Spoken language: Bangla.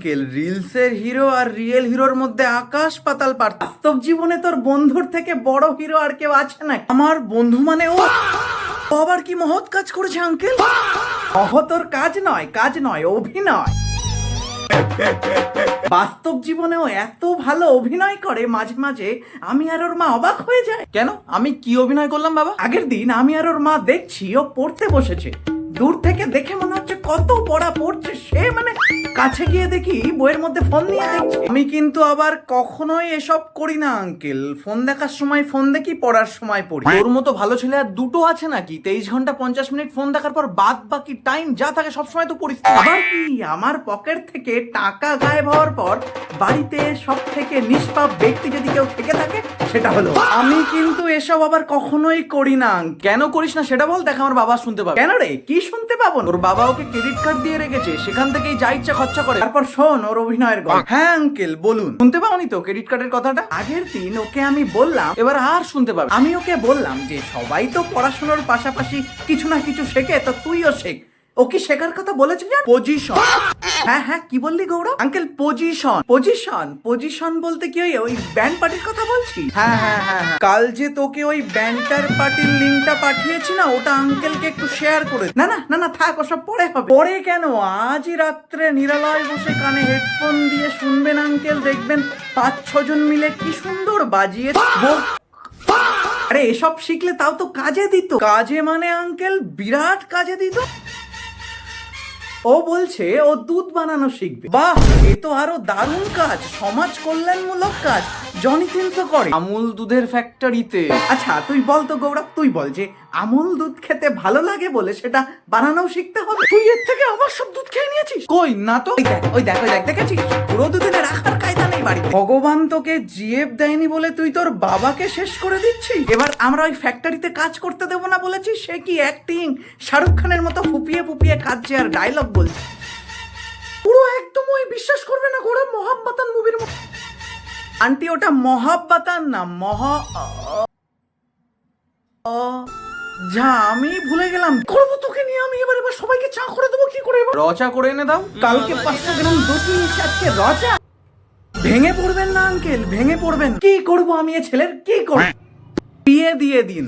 আঙ্কেল, রিলসের হিরো আর রিয়েল হিরোর মধ্যে আকাশ পাতাল পার্থক্য। বাস্তব জীবনে তোর বন্ধুর থেকে বড় হিরো আর কেউ আছে না? আমার বন্ধু মানে ও আবার কি মহৎ কাজ করেছে আঙ্কেল। মহতর কাজ নয় অভিনয়। বাস্তব জীবনেও এত ভালো অভিনয় করে, মাঝে মাঝে আমি আর ওর মা অবাক হয়ে যায়। কেন, আমি কি অভিনয় করলাম বাবা? আগের দিন আমি আর ওর মা দেখছি ও পড়তে বসেছে। দূর থেকে দেখে মনে হচ্ছে কত পড়া পড়ছে সে, মানে কাছে গিয়ে দেখি বইয়ের মধ্যে ফোন নিয়ে দেখছে। আমি কিন্তু আবার কখনোই এসব করি না আঙ্কেল। ফোন দেখার সময় ফোন দেখি, পড়ার সময় পড়ি। ওর মতো ভালো ছেলে আর দুটো আছে নাকি? 23 ঘন্টা 50 মিনিট ফোন দেখার পর বাদ বাকি টাইম যা থাকে সবসময় তো পড়িস। আবার কি, আমার পকেট থেকে টাকা গায়েব হওয়ার পর বাড়িতে সব থেকে নিষ্পাপ ব্যক্তি যদি কেউ থেকে থাকে সেটা হলো আমি। কিন্তু এসব আবার কখনোই করি না। কেন করিস না সেটা বল, দেখ আমার বাবা শুনতে পাবে। কেন রে, কি শুনতে পাবো? ওর বাবা ওকে ক্রেডিট কার্ড দিয়ে রেখেছে, সেখান থেকেই যা ইচ্ছা খরচা করে। তারপর শোন ওর অভিনয়ের গল্প। হ্যাঁ আঙ্কেল বলুন। শুনতে পাওনি তো ক্রেডিট কার্ডের কথাটা? আগের দিন ওকে আমি বললাম, এবার আর শুনতে পাবে। আমি ওকে বললাম যে সবাই তো পড়াশোনার পাশাপাশি কিছু না কিছু শেখে, তো তুইও শেখ। ও কি শেখার কথা বলেছে? পজিশন। হ্যাঁ কি বললি গৌরব? আঙ্কেল পজিশন বলতে কি ওই ব্যান্ড পার্টির কথা বলছি? হ্যাঁ কাল যে তোকে ওই ব্যান্ডটার পার্টির লিংকটা পাঠিয়েছি না, ওটা আঙ্কেলকে একটু শেয়ার করে। না থাক, ওসব পরে হবে। পরে কেন, আজই রাত্রে নিরালয় বসে কানে হেডফোন দিয়ে শুনবেন আঙ্কেল, দেখবেন 5-6 জন মিলে কি সুন্দর বাজিয়ে। আরে এসব শিখলে তাও তো কাজে দিত। কাজে মানে আঙ্কেল বিরাট কাজে দিত। ও বলছে ও দুধ বানানো শিখবে। বাহ, এ তো আরো দারুণ কাজ, সমাজ কল্যাণমূলক কাজ। জনি সিনসও করে আমুল দুধের ফ্যাক্টরিতে। আচ্ছা তুই বল তো গৌরব, তুই বল যে আমুল দুধ খেতে ভালো লাগে বলে সেটা বানানো শিখতে হবে? তুই এর থেকে আমার সব দুধ খেয়ে নিয়েছিস? কই না তো। ওই দেখ দেখেছিস, পুরো দুধে রাখার কায়দা নেই বাড়ি। ভগবান তোকে জিএফ দেয়নি বলে তুই তোর বাবাকে শেষ করে দিচ্ছিস। এবার আমরা ওই ফ্যাক্টরিতে কাজ করতে দেবো না বলেছিস, সে কি অ্যাক্টিং! শাহরুখ খানের মতো ফুপিয়ে কাঁদছে আর ডায়লগ বলছে। পুরো একদম ওই বিশ্বাস করবে না গৌরব, মহাব্বাতান মুভির মতো। আন্টি ওটা মহাব্বাতান না, যা আমি ভুলে গেলাম। করবো তোকে নিয়ে আমি এবার সবাইকে চা করে দেবো। কি করে রচা করে এনে দাও। কালকে 500 গ্রাম দুধ নিয়েছি, আজকে রচা। ভেঙে পড়বেন না আঙ্কেল, ভেঙে পড়বেন। কি করবো আমি এ ছেলের, কি করবো? বিয়ে দিয়ে দিন।